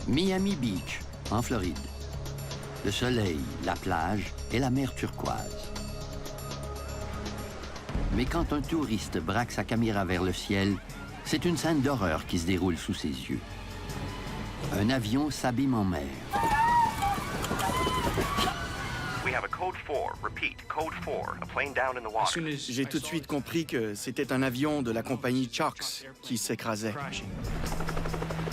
Miami Beach, en Floride. Le soleil, la plage et la mer turquoise. Mais quand un touriste braque sa caméra vers le ciel, c'est une scène d'horreur qui se déroule sous ses yeux. Un avion s'abîme en mer. J'ai tout de suite compris que c'était un avion de la compagnie Chalks qui s'écrasait.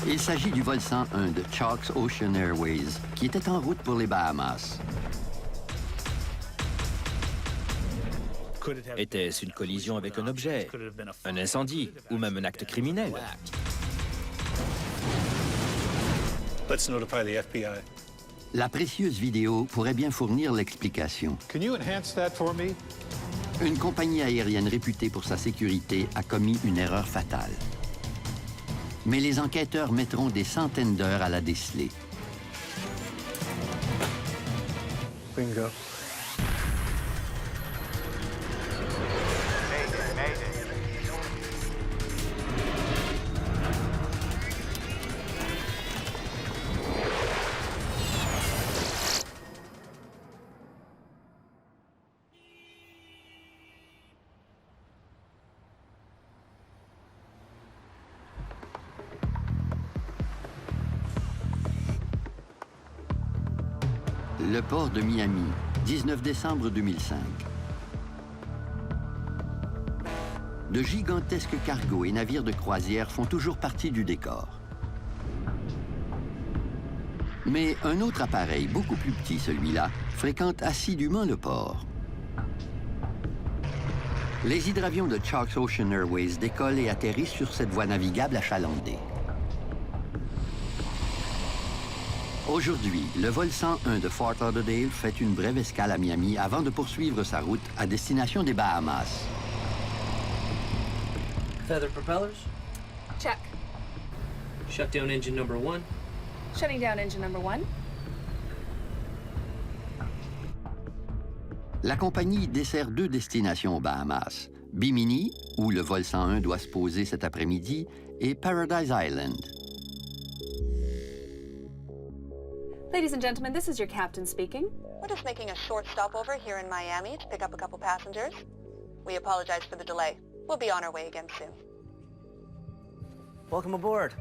Il s'agit du vol 101 de Chalks Ocean Airways, qui était en route pour les Bahamas. Était-ce une collision avec un objet, un incendie ou même un acte criminel? Let's notify the FBI. La précieuse vidéo pourrait bien fournir l'explication. Can you enhance that for me? Une compagnie aérienne réputée pour sa sécurité a commis une erreur fatale. Mais les enquêteurs mettront des centaines d'heures à la déceler. Bingo. Le port de Miami, 19 décembre 2005. De gigantesques cargos et navires de croisière font toujours partie du décor. Mais un autre appareil, beaucoup plus petit celui-là, fréquente assidûment le port. Les hydravions de Chalks Ocean Airways décollent et atterrissent sur cette voie navigable achalandée. Aujourd'hui, le vol 101 de Fort Lauderdale fait une brève escale à Miami avant de poursuivre sa route à destination des Bahamas. Feather propellers. Check. Shut down engine number 1. Shutting down engine number 1. La compagnie dessert deux destinations aux Bahamas. Bimini, où le vol 101 doit se poser cet après-midi, et Paradise Island. Ladies and gentlemen, this is your captain speaking. We're just making a short stopover here in Miami to pick up a couple passengers. We apologize for the delay. We'll be on our way again soon. Welcome aboard.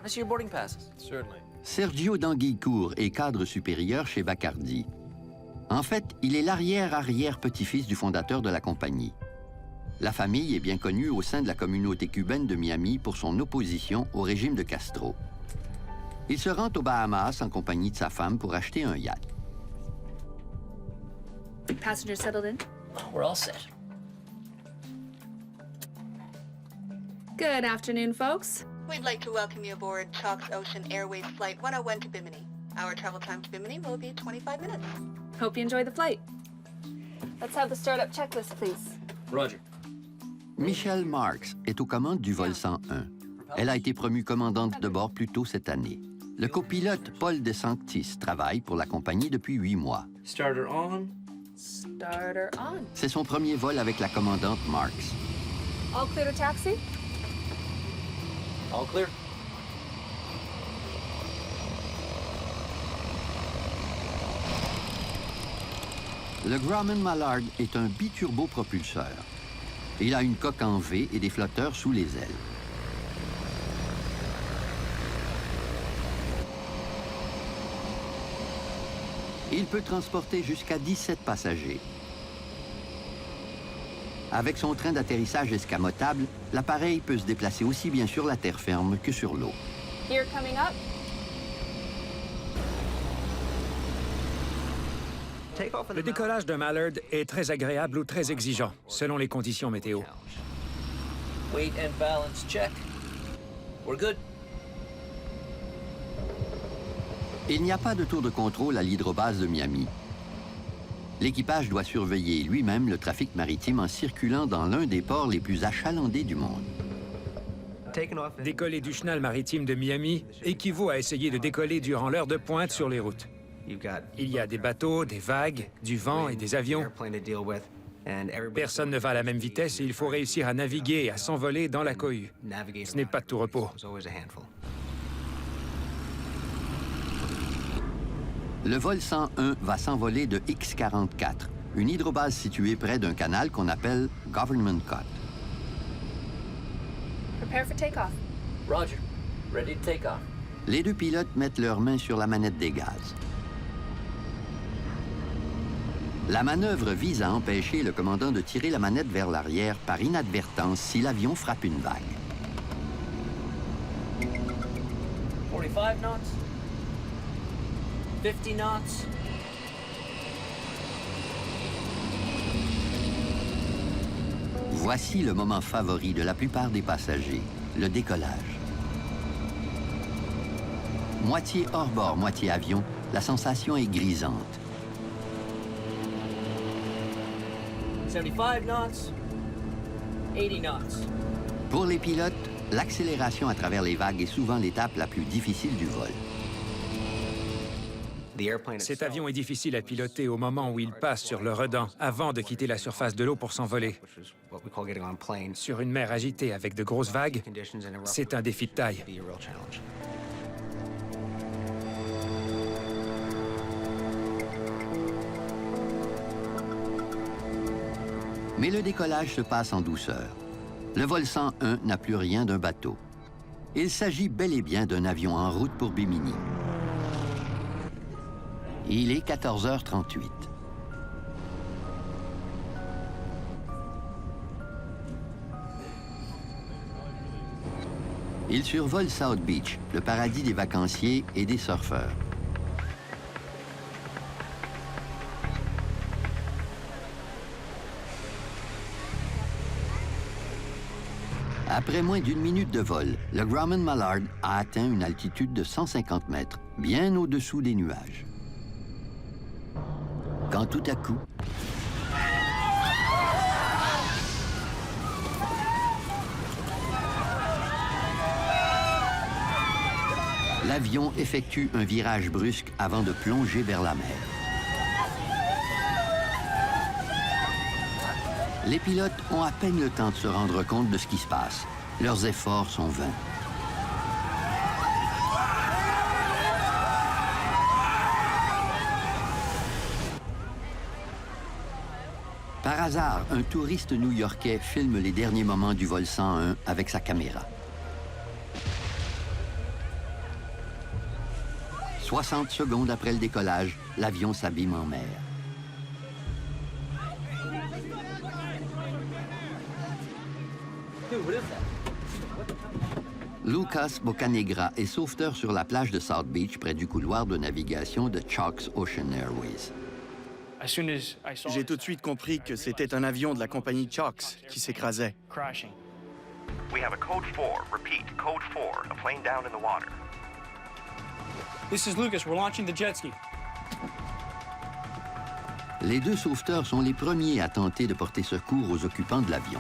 I see your boarding passes. Certainly. Sergio Danguilcourt est cadre supérieur chez Bacardi. En fait, il est l'arrière-arrière-petit-fils du fondateur de la compagnie. La famille est bien connue au sein de la communauté cubaine de Miami pour son opposition au régime de Castro. Il se rend aux Bahamas en compagnie de sa femme pour acheter un yacht. Passengers settled in? We're all set. Good afternoon, folks. We'd like to welcome you aboard Chalks Ocean Airways Flight 101 to Bimini. Our travel time to Bimini will be 25 minutes. Hope you enjoy the flight. Let's have the startup checklist, please. Roger. Michelle Marks est aux commandes du vol 101. Elle a été promue commandante de bord plus tôt cette année. Le copilote Paul DeSanctis travaille pour la compagnie depuis 8 mois. Starter on. Starter on. C'est son premier vol avec la commandante Marks. All clear to taxi? All clear. Le Grumman Mallard est un biturbopropulseur. Il a une coque en V et des flotteurs sous les ailes. Il peut transporter jusqu'à 17 passagers. Avec son train d'atterrissage escamotable, l'appareil peut se déplacer aussi bien sur la terre ferme que sur l'eau. Gear coming up. Le décollage de Mallard est très agréable ou très exigeant, selon les conditions météo. Weight and balance check. We're good. Il n'y a pas de tour de contrôle à l'hydrobase de Miami. L'équipage doit surveiller lui-même le trafic maritime en circulant dans l'un des ports les plus achalandés du monde. Décoller du chenal maritime de Miami équivaut à essayer de décoller durant l'heure de pointe sur les routes. Il y a des bateaux, des vagues, du vent et des avions. Personne ne va à la même vitesse et il faut réussir à naviguer et à s'envoler dans la cohue. Ce n'est pas de tout repos. Le vol 101 va s'envoler de X-44, une hydrobase située près d'un canal qu'on appelle Government Cut. Prepare for takeoff. Roger. Ready to take off. Les deux pilotes mettent leurs mains sur la manette des gaz. La manœuvre vise à empêcher le commandant de tirer la manette vers l'arrière par inadvertance si l'avion frappe une vague. 45 knots. 50 knots. Voici le moment favori de la plupart des passagers, le décollage. Moitié hors-bord, moitié avion, la sensation est grisante. 75 knots. 80 knots. Pour les pilotes, l'accélération à travers les vagues est souvent l'étape la plus difficile du vol. Cet avion est difficile à piloter au moment où il passe sur le redent, avant de quitter la surface de l'eau pour s'envoler. Sur une mer agitée avec de grosses vagues, c'est un défi de taille. Mais le décollage se passe en douceur. Le vol 101 n'a plus rien d'un bateau. Il s'agit bel et bien d'un avion en route pour Bimini. Il est 14h38. Il survole South Beach, le paradis des vacanciers et des surfeurs. Après moins d'une minute de vol, le Grumman Mallard a atteint une altitude de 150 mètres, bien au-dessous des nuages. Quand tout à coup... l'avion effectue un virage brusque avant de plonger vers la mer. Les pilotes ont à peine le temps de se rendre compte de ce qui se passe. Leurs efforts sont vains. Par hasard, un touriste new-yorkais filme les derniers moments du vol 101 avec sa caméra. 60 secondes après le décollage, l'avion s'abîme en mer. Lucas Bocanegra est sauveteur sur la plage de South Beach près du couloir de navigation de Chalks Ocean Airways. J'ai tout de suite compris que c'était un avion de la compagnie Chalks qui s'écrasait. We have a code 4. Repeat, code 4. A plane down in the water. This is Lucas. We're launching the jet ski. Les deux sauveteurs sont les premiers à tenter de porter secours aux occupants de l'avion.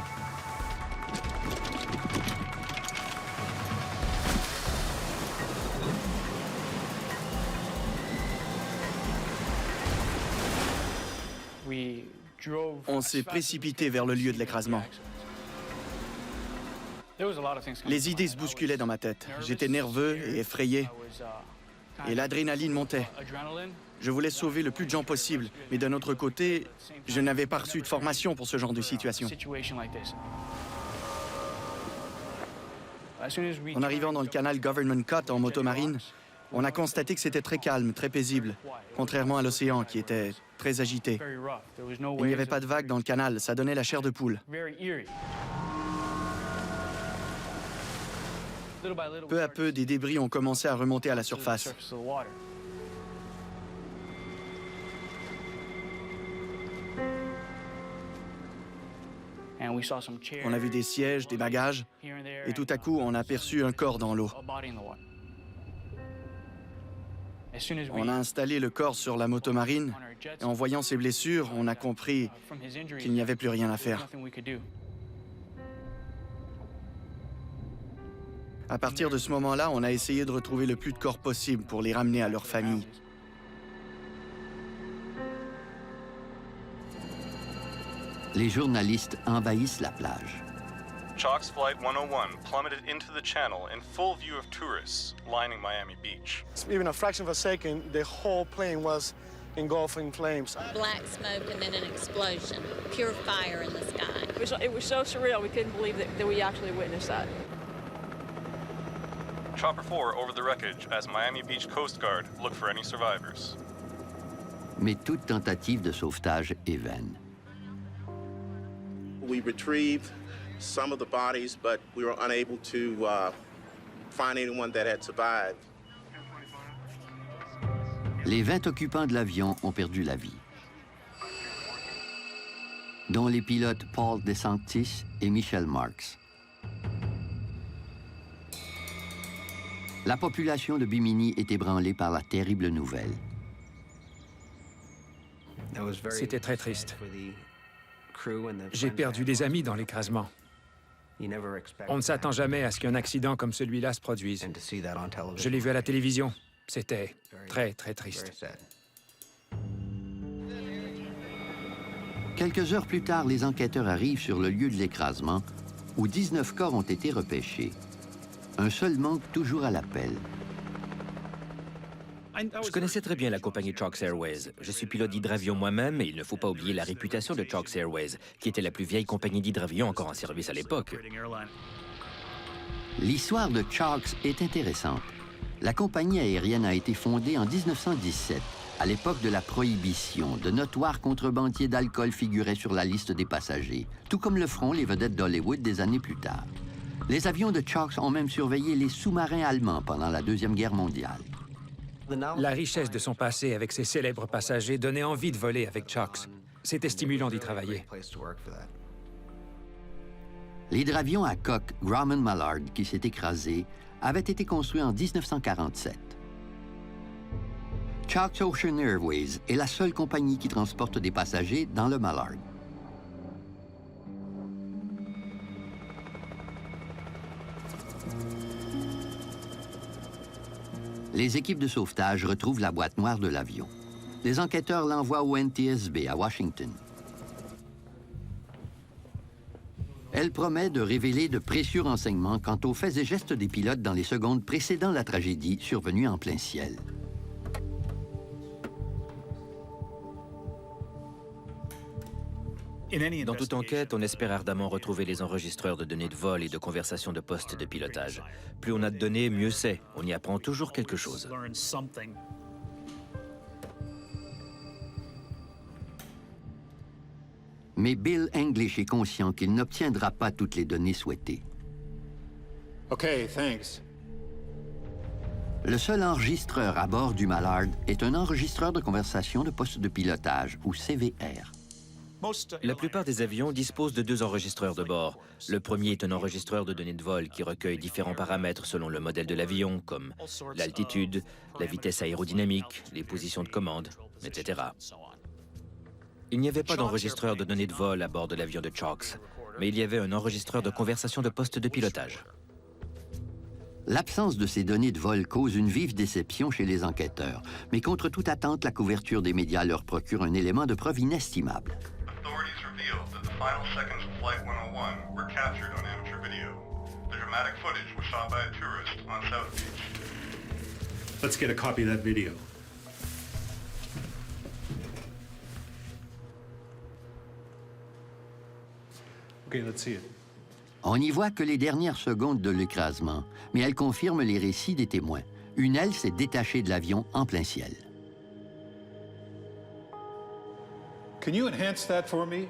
On s'est précipité vers le lieu de l'écrasement. Les idées se bousculaient dans ma tête. J'étais nerveux et effrayé. Et l'adrénaline montait. Je voulais sauver le plus de gens possible, mais d'un autre côté, je n'avais pas reçu de formation pour ce genre de situation. En arrivant dans le canal Government Cut en motomarine, on a constaté que c'était très calme, très paisible, contrairement à l'océan qui était très agité. Il n'y avait pas de vagues dans le canal, ça donnait la chair de poule. Peu à peu, des débris ont commencé à remonter à la surface. On a vu des sièges, des bagages, et tout à coup, on a aperçu un corps dans l'eau. On a installé le corps sur la motomarine, et en voyant ses blessures, on a compris qu'il n'y avait plus rien à faire. À partir de ce moment-là, on a essayé de retrouver le plus de corps possible pour les ramener à leur famille. Les journalistes envahissent la plage. Chalk's Flight 101 plummeted into the channel in full view of tourists lining Miami Beach. Even a fraction of a second, the whole plane was engulfed in flames. Black smoke and then an explosion. Pure fire in the sky. It was so surreal, we couldn't believe that we actually witnessed that. Chopper 4 over the wreckage as Miami Beach Coast Guard look for any survivors. Mais toute tentative de sauvetage est vaine. We retrieved some of the bodies, but we were unable to find anyone that had survived. Les 20 occupants de l'avion ont perdu la vie, dont les pilotes Paul DeSantis et Michelle Marks. La population de Bimini est ébranlée par la terrible nouvelle. C'était très triste. J'ai perdu des amis dans l'écrasement. On ne s'attend jamais à ce qu'un accident comme celui-là se produise. Je l'ai vu à la télévision. C'était très, très triste. Quelques heures plus tard, les enquêteurs arrivent sur le lieu de l'écrasement, où 19 corps ont été repêchés. Un seul manque toujours à l'appel. Je connaissais très bien la compagnie Chalks Airways. Je suis pilote d'hydravion moi-même et il ne faut pas oublier la réputation de Chalks Airways, qui était la plus vieille compagnie d'hydravion encore en service à l'époque. L'histoire de Chalks est intéressante. La compagnie aérienne a été fondée en 1917, à l'époque de la Prohibition. De notoires contrebandiers d'alcool figuraient sur la liste des passagers, tout comme le feront les vedettes d'Hollywood des années plus tard. Les avions de Chalks ont même surveillé les sous-marins allemands pendant la Deuxième Guerre mondiale. La richesse de son passé avec ses célèbres passagers donnait envie de voler avec Chalks. C'était stimulant d'y travailler. L'hydravion à coque Grumman Mallard, qui s'est écrasé, avait été construit en 1947. Chalks Ocean Airways est la seule compagnie qui transporte des passagers dans le Mallard. Les équipes de sauvetage retrouvent la boîte noire de l'avion. Les enquêteurs l'envoient au NTSB à Washington. Elle promet de révéler de précieux renseignements quant aux faits et gestes des pilotes dans les secondes précédant la tragédie survenue en plein ciel. Dans toute enquête, on espère ardemment retrouver les enregistreurs de données de vol et de conversation de poste de pilotage. Plus on a de données, mieux c'est. On y apprend toujours quelque chose. Mais Bill English est conscient qu'il n'obtiendra pas toutes les données souhaitées. OK, thanks. Le seul enregistreur à bord du Mallard est un enregistreur de conversation de poste de pilotage, ou CVR. La plupart des avions disposent de 2 enregistreurs de bord. Le premier est un enregistreur de données de vol qui recueille différents paramètres selon le modèle de l'avion, comme l'altitude, la vitesse aérodynamique, les positions de commande, etc. Il n'y avait pas d'enregistreur de données de vol à bord de l'avion de Chalks, mais il y avait un enregistreur de conversation de poste de pilotage. L'absence de ces données de vol cause une vive déception chez les enquêteurs, mais contre toute attente, la couverture des médias leur procure un élément de preuve inestimable. Authorities revealed that the final seconds of Flight 101 were captured on amateur video. The dramatic footage was shot by a tourist on South Beach. Let's get a copy of that video. Okay, let's see it. On n'y voit que les dernières secondes de l'écrasement, mais elle confirme les récits des témoins. Une aile s'est détachée de l'avion en plein ciel. Can you enhance that for me?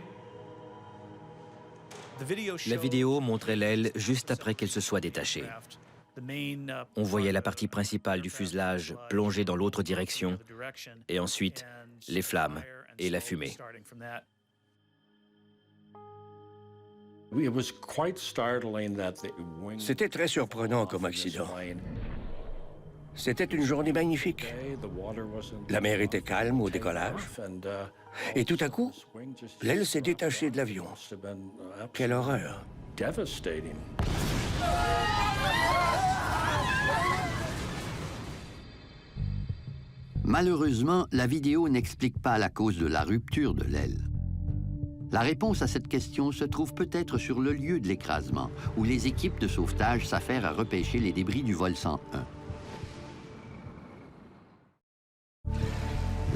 La vidéo montrait l'aile juste après qu'elle se soit détachée. On voyait la partie principale du fuselage plonger dans l'autre direction, et ensuite les flammes et la fumée. C'était très surprenant comme accident. C'était une journée magnifique. La mer était calme au décollage. Et tout à coup, l'aile s'est détachée de l'avion. Quelle horreur! Malheureusement, la vidéo n'explique pas la cause de la rupture de l'aile. La réponse à cette question se trouve peut-être sur le lieu de l'écrasement, où les équipes de sauvetage s'affairent à repêcher les débris du vol 101.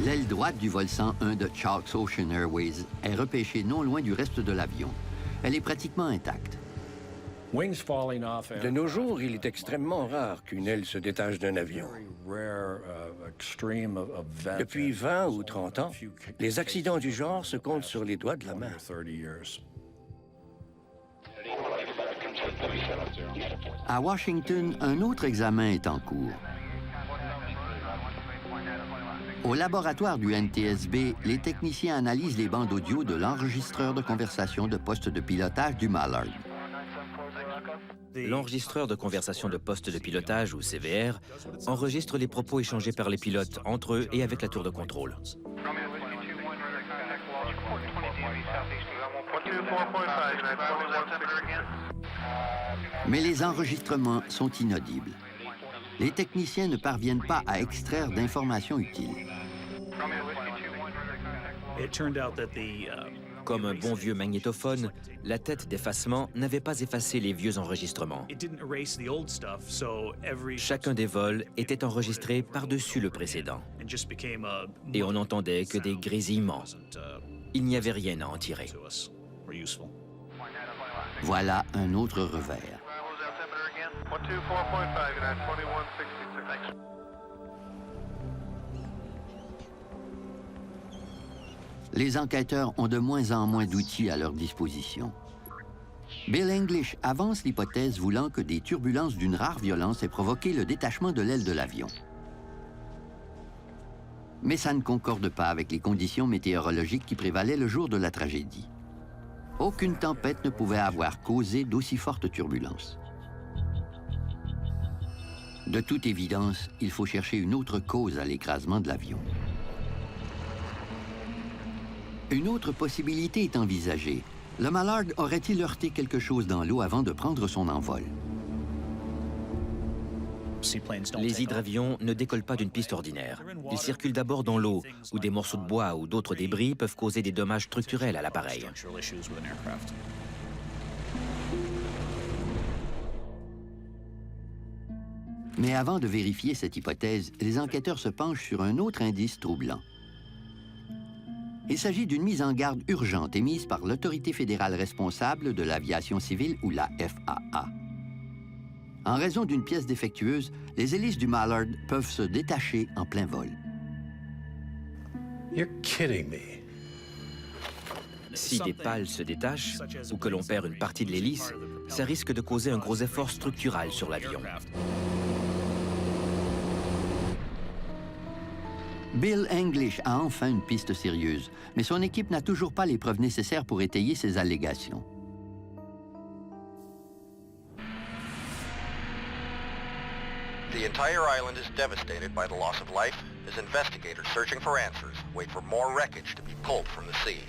L'aile droite du vol 101 de Charles Ocean Airways est repêchée non loin du reste de l'avion. Elle est pratiquement intacte. De nos jours, il est extrêmement rare qu'une aile se détache d'un avion. Depuis 20 ou 30 ans, les accidents du genre se comptent sur les doigts de la main. À Washington, un autre examen est en cours. Au laboratoire du NTSB, les techniciens analysent les bandes audio de l'enregistreur de conversation de poste de pilotage du Mallard. L'enregistreur de conversation de poste de pilotage, ou CVR, enregistre les propos échangés par les pilotes entre eux et avec la tour de contrôle. Mais les enregistrements sont inaudibles. Les techniciens ne parviennent pas à extraire d'informations utiles. Comme un bon vieux magnétophone, la tête d'effacement n'avait pas effacé les vieux enregistrements. Chacun des vols était enregistré par-dessus le précédent. Et on n'entendait que des grésillements. Il n'y avait rien à en tirer. Voilà un autre revers. Les enquêteurs ont de moins en moins d'outils à leur disposition. Bill English avance l'hypothèse voulant que des turbulences d'une rare violence aient provoqué le détachement de l'aile de l'avion. Mais ça ne concorde pas avec les conditions météorologiques qui prévalaient le jour de la tragédie. Aucune tempête ne pouvait avoir causé d'aussi fortes turbulences. De toute évidence, il faut chercher une autre cause à l'écrasement de l'avion. Une autre possibilité est envisagée. Le Mallard aurait-il heurté quelque chose dans l'eau avant de prendre son envol? Les hydravions ne décollent pas d'une piste ordinaire. Ils circulent d'abord dans l'eau, où des morceaux de bois ou d'autres débris peuvent causer des dommages structurels à l'appareil. Mais avant de vérifier cette hypothèse, les enquêteurs se penchent sur un autre indice troublant. Il s'agit d'une mise en garde urgente émise par l'autorité fédérale responsable de l'aviation civile, ou la FAA. En raison d'une pièce défectueuse, les hélices du Mallard peuvent se détacher en plein vol. You're kidding me. Si des pales se détachent ou que l'on perd une partie de l'hélice, ça risque de causer un gros effort structural sur l'avion. Bill English a enfin une piste sérieuse, mais son équipe n'a toujours pas les preuves nécessaires pour étayer ses allégations. The entire island is devastated by the loss of life as investigators searching for answers wait for more wreckage to be pulled from the sea.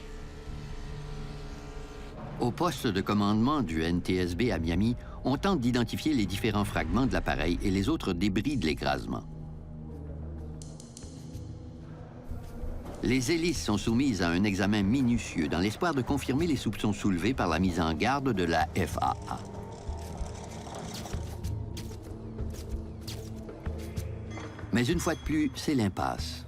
Au poste de commandement du NTSB à Miami, on tente d'identifier les différents fragments de l'appareil et les autres débris de l'écrasement. Les hélices sont soumises à un examen minutieux dans l'espoir de confirmer les soupçons soulevés par la mise en garde de la FAA. Mais une fois de plus, c'est l'impasse.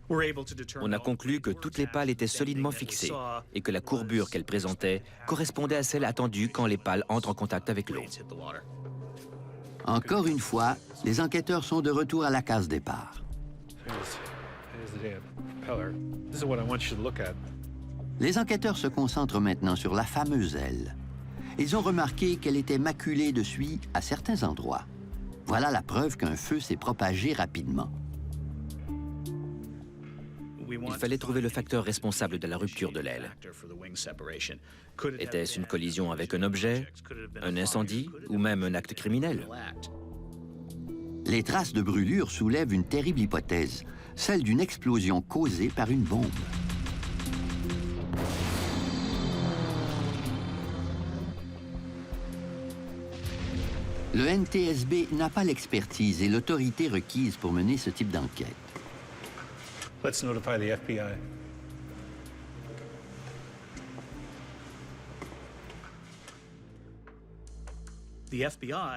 On a conclu que toutes les pales étaient solidement fixées et que la courbure qu'elles présentaient correspondait à celle attendue quand les pales entrent en contact avec l'eau. Encore une fois, les enquêteurs sont de retour à la case départ. Les enquêteurs se concentrent maintenant sur la fameuse aile. Ils ont remarqué qu'elle était maculée de suie à certains endroits. Voilà la preuve qu'un feu s'est propagé rapidement. Il fallait trouver le facteur responsable de la rupture de l'aile. Était-ce une collision avec un objet, un incendie ou même un acte criminel? Les traces de brûlure soulèvent une terrible hypothèse, celle d'une explosion causée par une bombe. Le NTSB n'a pas l'expertise et l'autorité requise pour mener ce type d'enquête. Let's notify the FBI.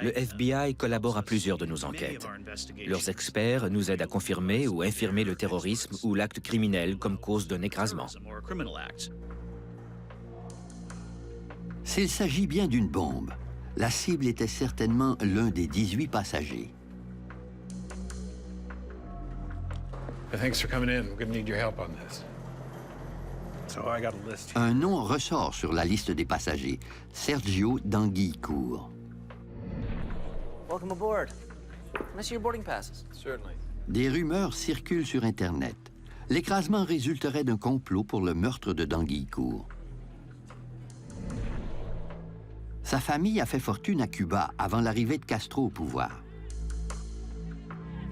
Le FBI collabore à plusieurs de nos enquêtes. Leurs experts nous aident à confirmer ou infirmer le terrorisme ou l'acte criminel comme cause d'un écrasement. S'il s'agit bien d'une bombe, la cible était certainement l'un des 18 passagers. Thanks for coming in. We're going to need your help on this. Un nom ressort sur la liste des passagers, Sergio d'Anguillecourt. Welcome aboard. Can I see your boarding passes? Certainly. Des rumeurs circulent sur Internet. L'écrasement résulterait d'un complot pour le meurtre de d'Anguillecourt. Sa famille a fait fortune à Cuba avant l'arrivée de Castro au pouvoir.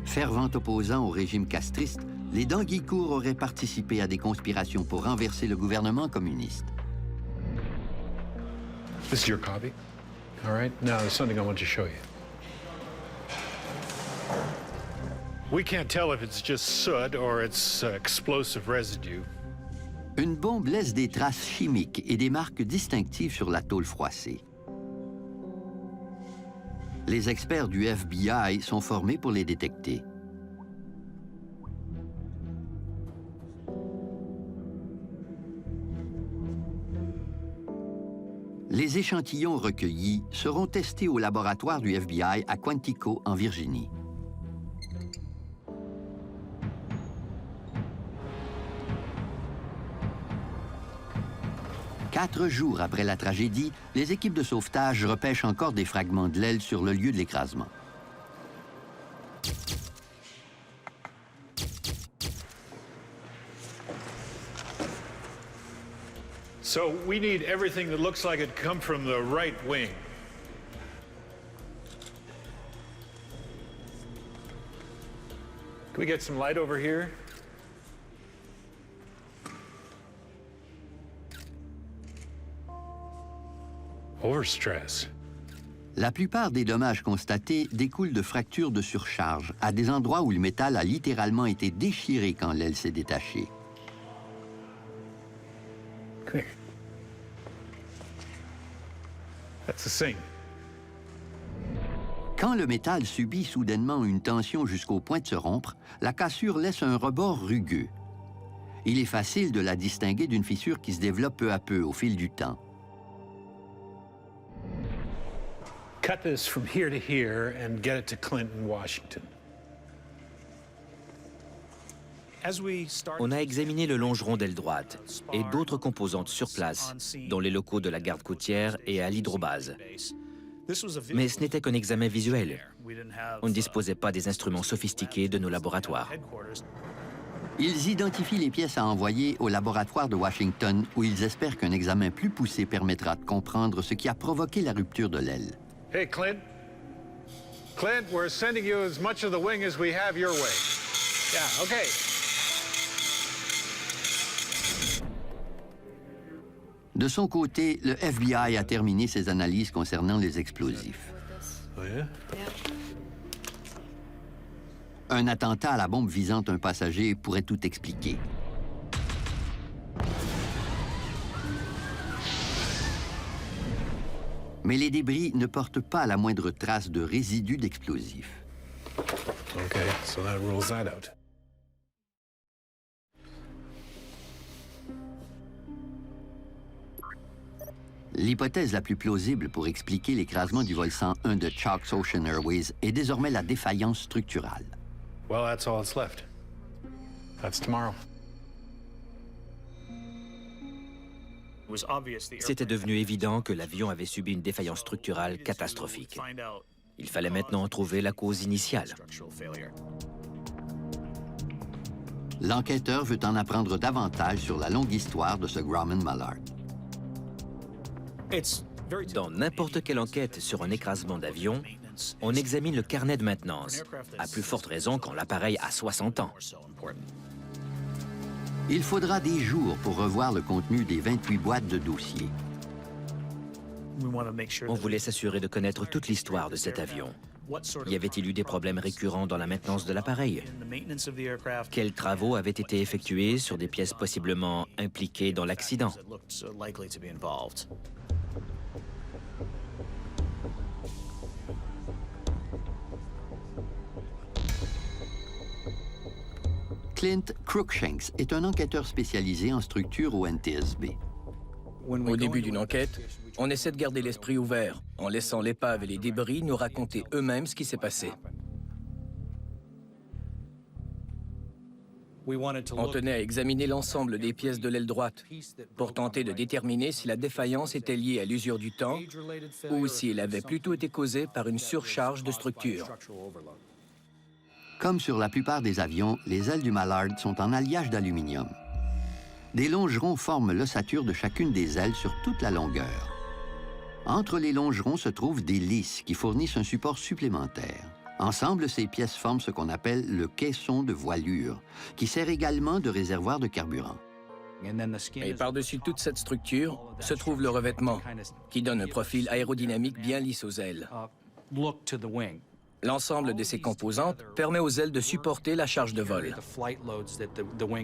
Fervent opposant au régime castriste, les d'Anguillecourt auraient participé à des conspirations pour renverser le gouvernement communiste. This is your copy. All right. Now there's something I want to show you. We can't tell if it's just soot or it's explosive residue. Une bombe laisse des traces chimiques et des marques distinctives sur la tôle froissée. Les experts du FBI sont formés pour les détecter. Les échantillons recueillis seront testés au laboratoire du FBI à Quantico, en Virginie. Quatre jours après la tragédie, les équipes de sauvetage repêchent encore des fragments de l'aile sur le lieu de l'écrasement. So we need everything that looks like it come from the right wing. Can we get some light over here? Overstress. La plupart des dommages constatés découlent de fractures de surcharge, à des endroits où le métal a littéralement été déchiré quand l'aile s'est détachée. Come here. That's the sink. Quand le métal subit soudainement une tension jusqu'au point de se rompre, la cassure laisse un rebord rugueux. Il est facile de la distinguer d'une fissure qui se développe peu à peu au fil du temps. Cut this from here to here and get it to Clinton, Washington. On a examiné le longeron d'aile droite et d'autres composantes sur place, dont les locaux de la garde côtière et à l'hydrobase. Mais ce n'était qu'un examen visuel. On ne disposait pas des instruments sophistiqués de nos laboratoires. Ils identifient les pièces à envoyer au laboratoire de Washington, où ils espèrent qu'un examen plus poussé permettra de comprendre ce qui a provoqué la rupture de l'aile. Hey, Clint. Clint, we're sending you as much of the wing as we have your way. Yeah, okay. De son côté, le FBI a terminé ses analyses concernant les explosifs. Oh, yeah? Un attentat à la bombe visant un passager pourrait tout expliquer. Mais les débris ne portent pas la moindre trace de résidus d'explosifs. Okay, so that rules that out. L'hypothèse la plus plausible pour expliquer l'écrasement du vol 101 de Chalks Ocean Airways est désormais la défaillance structurale. Well, that's all that's left. That's tomorrow. C'était devenu évident que l'avion avait subi une défaillance structurale catastrophique. Il fallait maintenant trouver la cause initiale. L'enquêteur veut en apprendre davantage sur la longue histoire de ce Grumman Mallard. Dans n'importe quelle enquête sur un écrasement d'avion, on examine le carnet de maintenance, à plus forte raison quand l'appareil a 60 ans. Il faudra des jours pour revoir le contenu des 28 boîtes de dossiers. On voulait s'assurer de connaître toute l'histoire de cet avion. Y avait-il eu des problèmes récurrents dans la maintenance de l'appareil? Quels travaux avaient été effectués sur des pièces possiblement impliquées dans l'accident? Clint Cruikshanks est un enquêteur spécialisé en structure au NTSB. Au début d'une enquête, on essaie de garder l'esprit ouvert, en laissant l'épave et les débris nous raconter eux-mêmes ce qui s'est passé. On tenait à examiner l'ensemble des pièces de l'aile droite pour tenter de déterminer si la défaillance était liée à l'usure du temps ou si elle avait plutôt été causée par une surcharge de structure. Comme sur la plupart des avions, les ailes du Mallard sont en alliage d'aluminium. Des longerons forment l'ossature de chacune des ailes sur toute la longueur. Entre les longerons se trouvent des lisses qui fournissent un support supplémentaire. Ensemble, ces pièces forment ce qu'on appelle le caisson de voilure, qui sert également de réservoir de carburant. Et par-dessus toute cette structure se trouve le revêtement, qui donne un profil aérodynamique bien lisse aux ailes. L'ensemble de ces composantes permet aux ailes de supporter la charge de vol.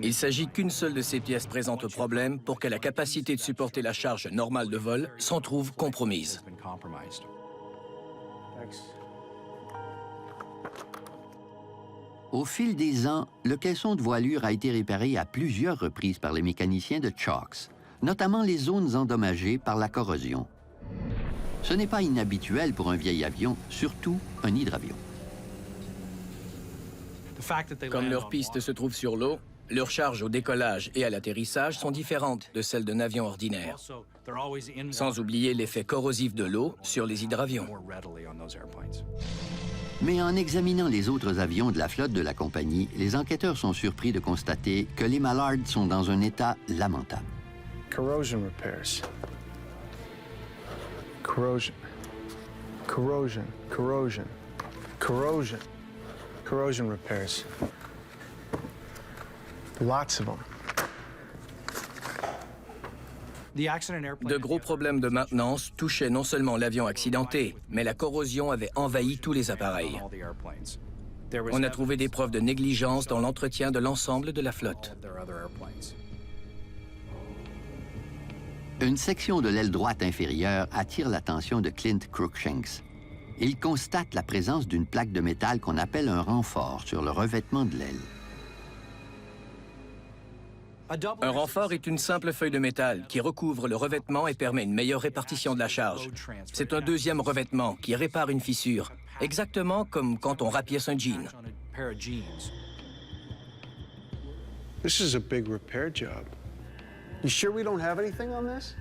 Il ne s'agit qu'une seule de ces pièces présente problème pour que la capacité de supporter la charge normale de vol s'en trouve compromise. Au fil des ans, le caisson de voilure a été réparé à plusieurs reprises par les mécaniciens de Chalks, notamment les zones endommagées par la corrosion. Ce n'est pas inhabituel pour un vieil avion, surtout un hydravion. Comme leurs pistes se trouvent sur l'eau, leurs charges au décollage et à l'atterrissage sont différentes de celles d'un avion ordinaire. Sans oublier l'effet corrosif de l'eau sur les hydravions. Mais en examinant les autres avions de la flotte de la compagnie, les enquêteurs sont surpris de constater que les Mallards sont dans un état lamentable. Corrosion repairs. Corrosion. Corrosion. Corrosion. Corrosion. Corrosion repairs. Lots of them. De gros problèmes de maintenance touchaient non seulement l'avion accidenté, mais la corrosion avait envahi tous les appareils. On a trouvé des preuves de négligence dans l'entretien de l'ensemble de la flotte. Une section de l'aile droite inférieure attire l'attention de Clint Cruikshanks. Il constate la présence d'une plaque de métal qu'on appelle un renfort sur le revêtement de l'aile. Un renfort est une simple feuille de métal qui recouvre le revêtement et permet une meilleure répartition de la charge. C'est un deuxième revêtement qui répare une fissure, exactement comme quand on rapièce un jean. This is a big repair job. You sure we don't have anything on this?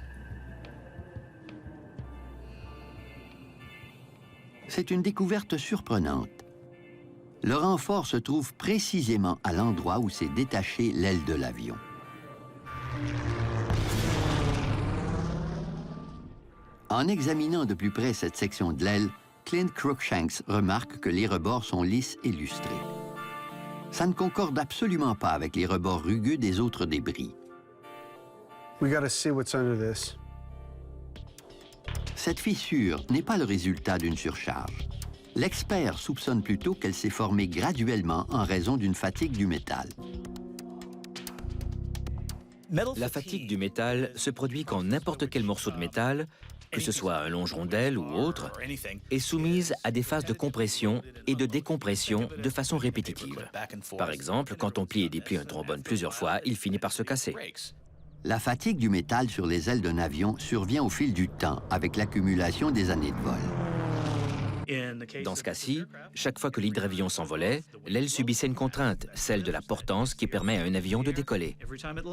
C'est une découverte surprenante. Le renfort se trouve précisément à l'endroit où s'est détachée l'aile de l'avion. En examinant de plus près cette section de l'aile, Clint Cruikshanks remarque que les rebords sont lisses et lustrés. Ça ne concorde absolument pas avec les rebords rugueux des autres débris. We gotta see what's under this. Cette fissure n'est pas le résultat d'une surcharge. L'expert soupçonne plutôt qu'elle s'est formée graduellement en raison d'une fatigue du métal. La fatigue du métal se produit quand n'importe quel morceau de métal, que ce soit un longeron d'aile ou autre, est soumise à des phases de compression et de décompression de façon répétitive. Par exemple, quand on plie et déplie un trombone plusieurs fois, il finit par se casser. La fatigue du métal sur les ailes d'un avion survient au fil du temps avec l'accumulation des années de vol. Dans ce cas-ci, chaque fois que l'hydravion s'envolait, l'aile subissait une contrainte, celle de la portance qui permet à un avion de décoller.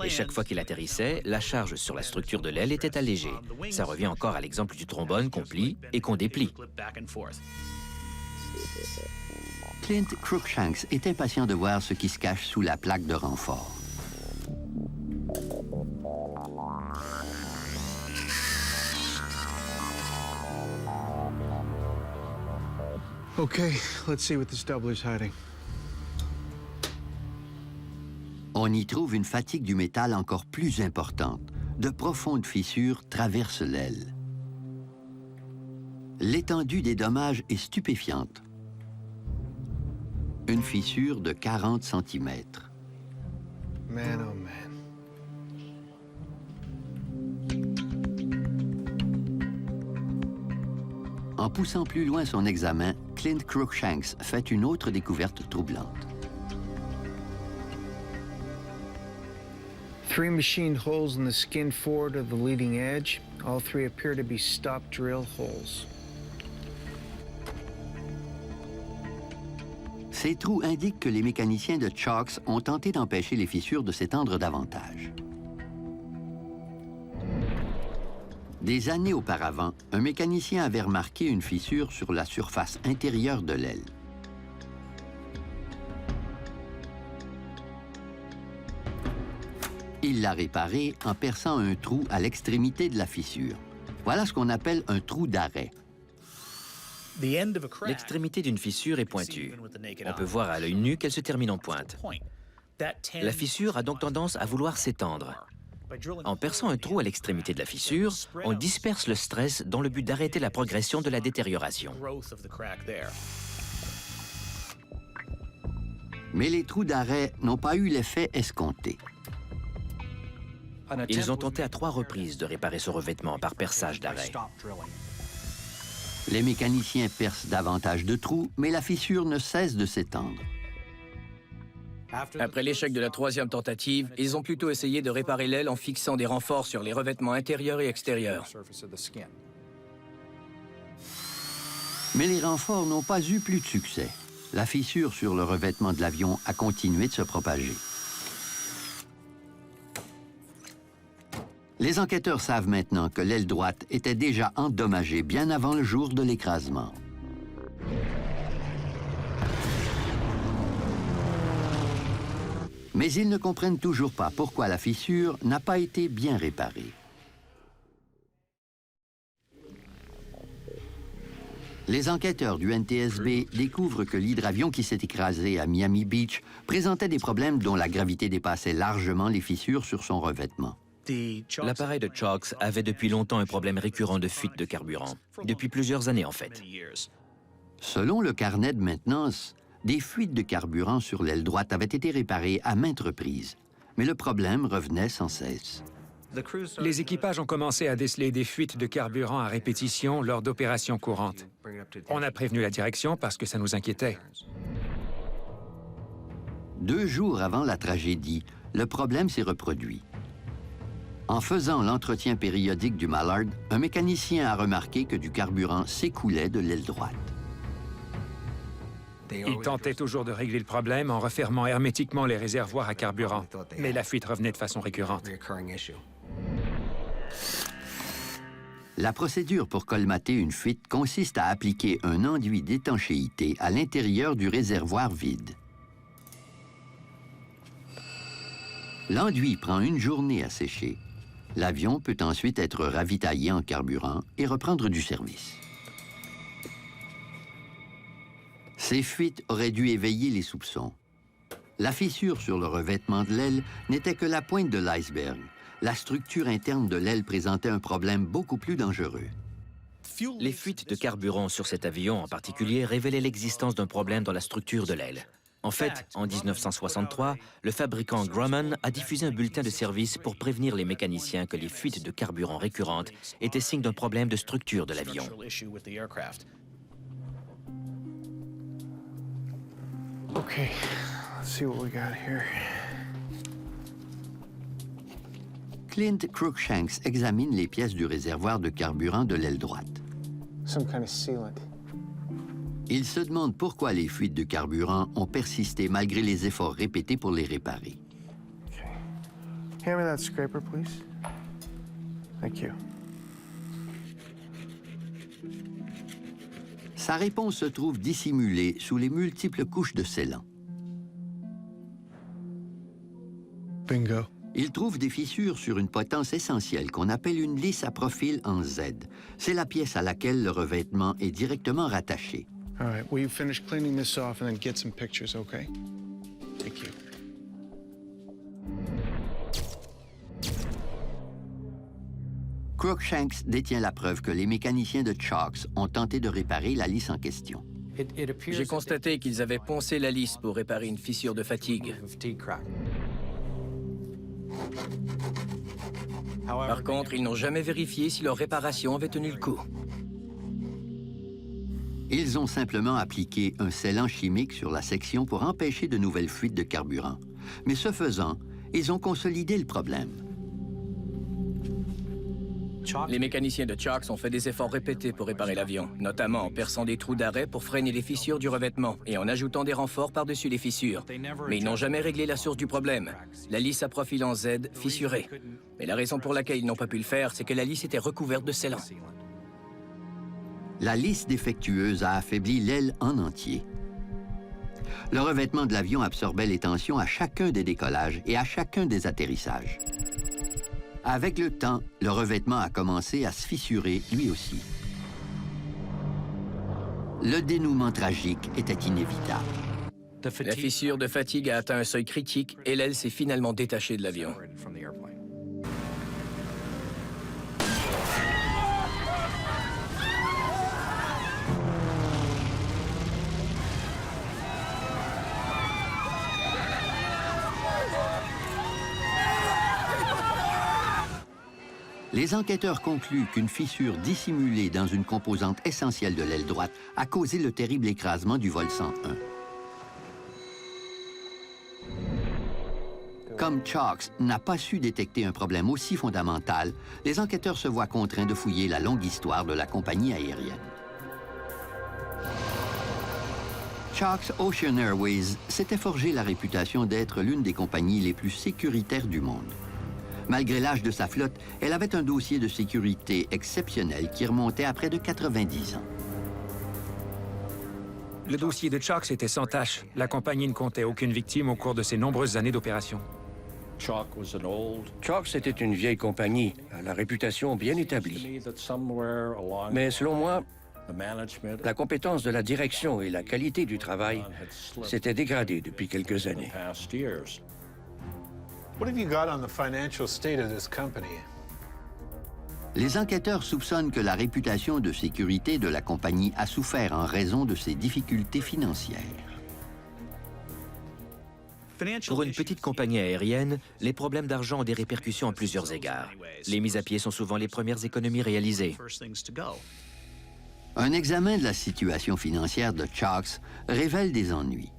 Et chaque fois qu'il atterrissait, la charge sur la structure de l'aile était allégée. Ça revient encore à l'exemple du trombone qu'on plie et qu'on déplie. Clint Cruikshanks est impatient de voir ce qui se cache sous la plaque de renfort. Okay, let's see what this doubler's hiding. On y trouve une fatigue du métal encore plus importante. De profondes fissures traversent l'aile. L'étendue des dommages est stupéfiante. Une fissure de 40 cm. Man, oh man. En poussant plus loin son examen, Clint Cruikshanks fait une autre découverte troublante. 3 machined holes in the skin forward of the leading edge. All 3 appear to be stop drill holes. Ces trous indiquent que les mécaniciens de Chalks ont tenté d'empêcher les fissures de s'étendre davantage. Des années auparavant, un mécanicien avait remarqué une fissure sur la surface intérieure de l'aile. Il l'a réparée en perçant un trou à l'extrémité de la fissure. Voilà ce qu'on appelle un trou d'arrêt. L'extrémité d'une fissure est pointue. On peut voir à l'œil nu qu'elle se termine en pointe. La fissure a donc tendance à vouloir s'étendre. En perçant un trou à l'extrémité de la fissure, on disperse le stress dans le but d'arrêter la progression de la détérioration. Mais les trous d'arrêt n'ont pas eu l'effet escompté. Ils ont tenté à 3 reprises de réparer ce revêtement par perçage d'arrêt. Les mécaniciens percent davantage de trous, mais la fissure ne cesse de s'étendre. Après l'échec de la 3e tentative, ils ont plutôt essayé de réparer l'aile en fixant des renforts sur les revêtements intérieurs et extérieurs. Mais les renforts n'ont pas eu plus de succès. La fissure sur le revêtement de l'avion a continué de se propager. Les enquêteurs savent maintenant que l'aile droite était déjà endommagée bien avant le jour de l'écrasement. Mais ils ne comprennent toujours pas pourquoi la fissure n'a pas été bien réparée. Les enquêteurs du NTSB découvrent que l'hydravion qui s'est écrasé à Miami Beach présentait des problèmes dont la gravité dépassait largement les fissures sur son revêtement. L'appareil de Chalks avait depuis longtemps un problème récurrent de fuite de carburant. Depuis plusieurs années, en fait. Selon le carnet de maintenance, des fuites de carburant sur l'aile droite avaient été réparées à maintes reprises. Mais le problème revenait sans cesse. Les équipages ont commencé à déceler des fuites de carburant à répétition lors d'opérations courantes. On a prévenu la direction parce que ça nous inquiétait. 2 jours avant la tragédie, le problème s'est reproduit. En faisant l'entretien périodique du Mallard, un mécanicien a remarqué que du carburant s'écoulait de l'aile droite. Ils tentaient toujours de régler le problème en refermant hermétiquement les réservoirs à carburant, mais la fuite revenait de façon récurrente. La procédure pour colmater une fuite consiste à appliquer un enduit d'étanchéité à l'intérieur du réservoir vide. L'enduit prend 1 journée à sécher. L'avion peut ensuite être ravitaillé en carburant et reprendre du service. Ces fuites auraient dû éveiller les soupçons. La fissure sur le revêtement de l'aile n'était que la pointe de l'iceberg. La structure interne de l'aile présentait un problème beaucoup plus dangereux. Les fuites de carburant sur cet avion en particulier révélaient l'existence d'un problème dans la structure de l'aile. En fait, en 1963, le fabricant Grumman a diffusé un bulletin de service pour prévenir les mécaniciens que les fuites de carburant récurrentes étaient signe d'un problème de structure de l'avion. Okay, let's see what we got here. Clint Cruikshanks examine les pièces du réservoir de carburant de l'aile droite. Some kind of sealant. Il se demande pourquoi les fuites de carburant ont persisté malgré les efforts répétés pour les réparer. Okay. Hand me that scraper, please. Thank you. Sa réponse se trouve dissimulée sous les multiples couches de scellants. Bingo. Il trouve des fissures sur une potence essentielle qu'on appelle une lisse à profil en Z. C'est la pièce à laquelle le revêtement est directement rattaché. All right, will you finish cleaning this off and then get some pictures, okay? Thank you. Cruikshanks détient la preuve que les mécaniciens de Chalks ont tenté de réparer la lisse en question. J'ai constaté qu'ils avaient poncé la lisse pour réparer une fissure de fatigue. Par contre, ils n'ont jamais vérifié si leur réparation avait tenu le coup. Ils ont simplement appliqué un scellant chimique sur la section pour empêcher de nouvelles fuites de carburant. Mais ce faisant, ils ont consolidé le problème. Les mécaniciens de Chalks ont fait des efforts répétés pour réparer l'avion, notamment en perçant des trous d'arrêt pour freiner les fissures du revêtement et en ajoutant des renforts par-dessus les fissures. Mais ils n'ont jamais réglé la source du problème, la lisse à profil en Z fissurée. Mais la raison pour laquelle ils n'ont pas pu le faire, c'est que la lisse était recouverte de scellants. La lisse défectueuse a affaibli l'aile en entier. Le revêtement de l'avion absorbait les tensions à chacun des décollages et à chacun des atterrissages. Avec le temps, le revêtement a commencé à se fissurer lui aussi. Le dénouement tragique était inévitable. La fissure de fatigue a atteint un seuil critique et l'aile s'est finalement détachée de l'avion. Les enquêteurs concluent qu'une fissure dissimulée dans une composante essentielle de l'aile droite a causé le terrible écrasement du vol 101. Comme Chalks n'a pas su détecter un problème aussi fondamental, les enquêteurs se voient contraints de fouiller la longue histoire de la compagnie aérienne. Chalks Ocean Airways s'était forgé la réputation d'être l'une des compagnies les plus sécuritaires du monde. Malgré l'âge de sa flotte, elle avait un dossier de sécurité exceptionnel qui remontait à près de 90 ans. Le dossier de Chalks était sans tache. La compagnie ne comptait aucune victime au cours de ses nombreuses années d'opération. Chalks était une vieille compagnie, à la réputation bien établie. Mais selon moi, la compétence de la direction et la qualité du travail s'étaient dégradées depuis quelques années. What have you got on the financial state of this company? Les enquêteurs soupçonnent que la réputation de sécurité de la compagnie a souffert en raison de ses difficultés financières. Pour une petite compagnie aérienne, les problèmes d'argent ont des répercussions à plusieurs égards. Les mises à pied sont souvent les premières économies réalisées. Un examen de la situation financière de Chalks révèle des ennuis.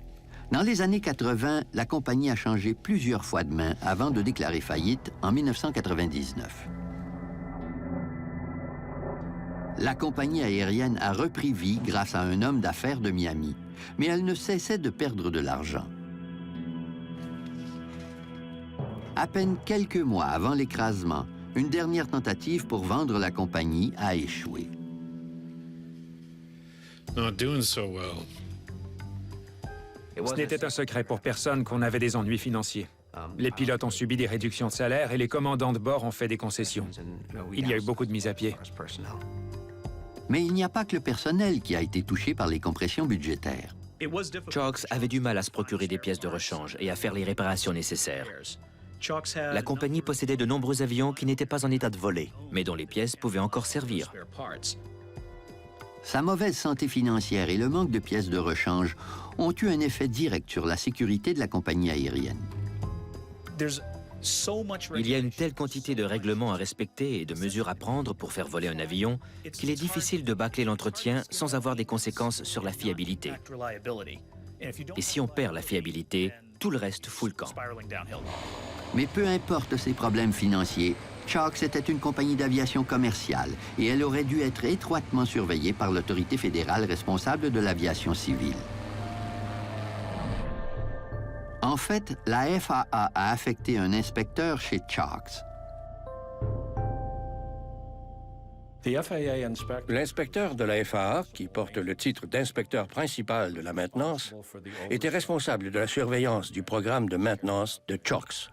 Dans les années 80, la compagnie a changé plusieurs fois de main avant de déclarer faillite en 1999. La compagnie aérienne a repris vie grâce à un homme d'affaires de Miami, mais elle ne cessait de perdre de l'argent. À peine quelques mois avant l'écrasement, une dernière tentative pour vendre la compagnie a échoué. Not doing so well. Ce n'était un secret pour personne qu'on avait des ennuis financiers. Les pilotes ont subi des réductions de salaire et les commandants de bord ont fait des concessions. Il y a eu beaucoup de mises à pied. Mais il n'y a pas que le personnel qui a été touché par les compressions budgétaires. Chalks avait du mal à se procurer des pièces de rechange et à faire les réparations nécessaires. La compagnie possédait de nombreux avions qui n'étaient pas en état de voler, mais dont les pièces pouvaient encore servir. Sa mauvaise santé financière et le manque de pièces de rechange ont eu un effet direct sur la sécurité de la compagnie aérienne. Il y a une telle quantité de règlements à respecter et de mesures à prendre pour faire voler un avion qu'il est difficile de bâcler l'entretien sans avoir des conséquences sur la fiabilité. Et si on perd la fiabilité, tout le reste fout le camp. Mais peu importe ses problèmes financiers, Chalks était une compagnie d'aviation commerciale et elle aurait dû être étroitement surveillée par l'autorité fédérale responsable de l'aviation civile. En fait, la FAA a affecté un inspecteur chez Chalks. L'inspecteur de la FAA, qui porte le titre d'inspecteur principal de la maintenance, était responsable de la surveillance du programme de maintenance de Chalks.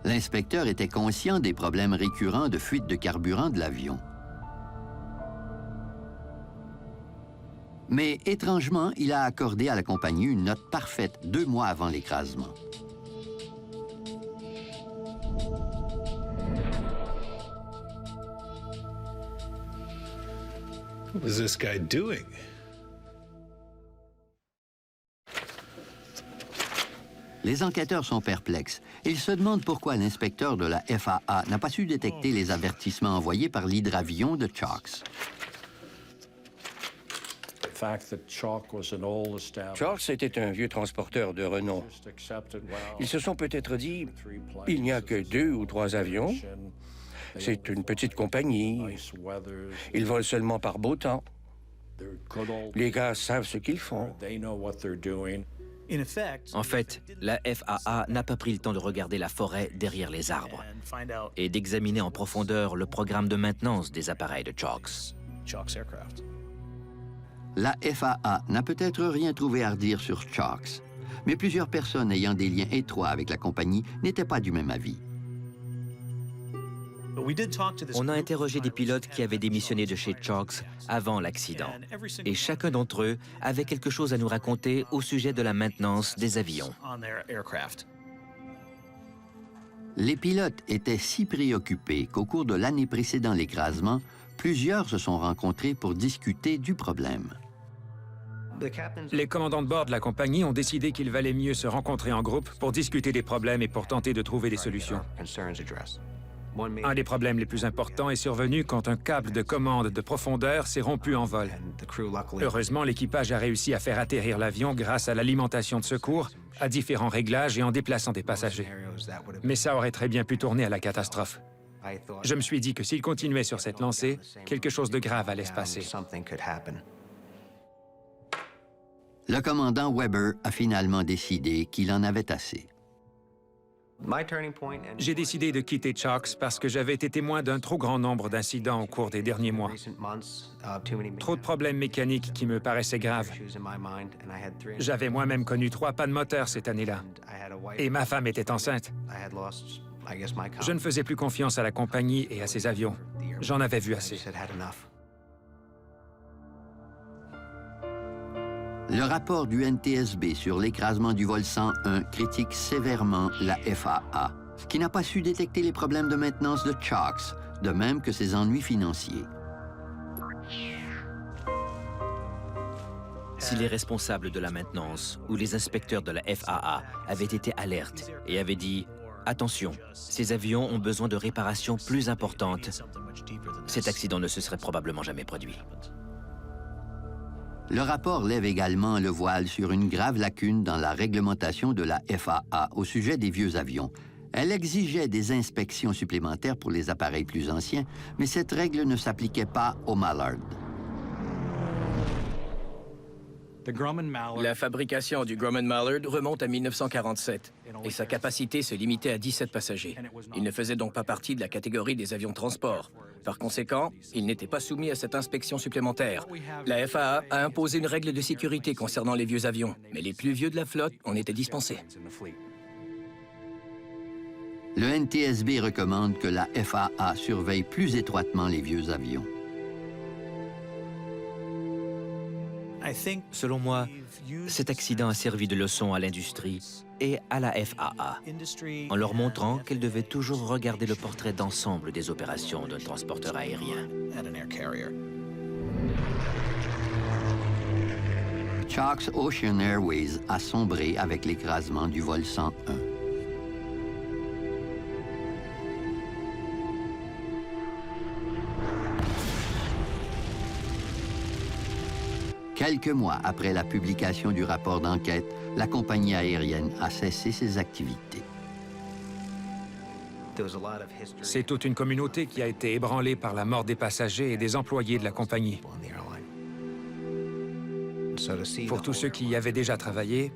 L'inspecteur était conscient des problèmes récurrents de fuite de carburant de l'avion. Mais étrangement, il a accordé à la compagnie une note parfaite 2 mois avant l'écrasement. What was this guy doing? Les enquêteurs sont perplexes. Ils se demandent pourquoi l'inspecteur de la FAA n'a pas su détecter les avertissements envoyés par l'hydravion de Chalks. Chalk était un vieux transporteur de renom. Ils se sont peut-être dit, il n'y a que 2 ou 3 avions. C'est une petite compagnie. Ils volent seulement par beau temps. Les gars savent ce qu'ils font. En fait, la FAA n'a pas pris le temps de regarder la forêt derrière les arbres et d'examiner en profondeur le programme de maintenance des appareils de Chalk. La FAA n'a peut-être rien trouvé à redire sur Chalk, mais plusieurs personnes ayant des liens étroits avec la compagnie n'étaient pas du même avis. On a interrogé des pilotes qui avaient démissionné de chez Chalk avant l'accident, et chacun d'entre eux avait quelque chose à nous raconter au sujet de la maintenance des avions. Les pilotes étaient si préoccupés qu'au cours de l'année précédant l'écrasement, plusieurs se sont rencontrés pour discuter du problème. Les commandants de bord de la compagnie ont décidé qu'il valait mieux se rencontrer en groupe pour discuter des problèmes et pour tenter de trouver des solutions. Un des problèmes les plus importants est survenu quand un câble de commande de profondeur s'est rompu en vol. Heureusement, l'équipage a réussi à faire atterrir l'avion grâce à l'alimentation de secours, à différents réglages et en déplaçant des passagers. Mais ça aurait très bien pu tourner à la catastrophe. Je me suis dit que s'il continuait sur cette lancée, quelque chose de grave allait se passer. Le commandant Weber a finalement décidé qu'il en avait assez. J'ai décidé de quitter Chalk parce que j'avais été témoin d'un trop grand nombre d'incidents au cours des derniers mois. Trop de problèmes mécaniques qui me paraissaient graves. J'avais moi-même connu 3 pannes moteurs cette année-là. Et ma femme était enceinte. Je ne faisais plus confiance à la compagnie et à ses avions. J'en avais vu assez. Le rapport du NTSB sur l'écrasement du vol 101 critique sévèrement la FAA, qui n'a pas su détecter les problèmes de maintenance de Chalk, de même que ses ennuis financiers. Si les responsables de la maintenance ou les inspecteurs de la FAA avaient été alertes et avaient dit « Attention, ces avions ont besoin de réparations plus importantes », cet accident ne se serait probablement jamais produit. Le rapport lève également le voile sur une grave lacune dans la réglementation de la FAA au sujet des vieux avions. Elle exigeait des inspections supplémentaires pour les appareils plus anciens, mais cette règle ne s'appliquait pas au Mallard. La fabrication du Grumman Mallard remonte à 1947 et sa capacité se limitait à 17 passagers. Il ne faisait donc pas partie de la catégorie des avions de transport. Par conséquent, il n'était pas soumis à cette inspection supplémentaire. La FAA a imposé une règle de sécurité concernant les vieux avions, mais les plus vieux de la flotte en étaient dispensés. Le NTSB recommande que la FAA surveille plus étroitement les vieux avions. Selon moi, cet accident a servi de leçon à l'industrie et à la FAA, en leur montrant qu'elle devait toujours regarder le portrait d'ensemble des opérations d'un transporteur aérien. Chalk Ocean Airways a sombré avec l'écrasement du vol 101. Quelques mois après la publication du rapport d'enquête, la compagnie aérienne a cessé ses activités. C'est toute une communauté qui a été ébranlée par la mort des passagers et des employés de la compagnie. Pour tous ceux qui y avaient déjà travaillé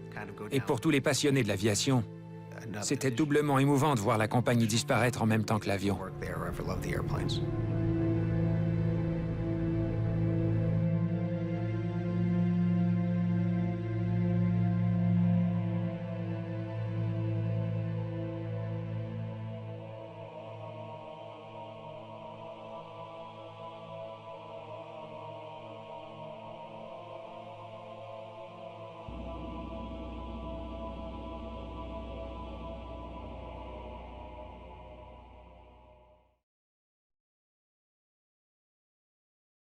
et pour tous les passionnés de l'aviation, c'était doublement émouvant de voir la compagnie disparaître en même temps que l'avion.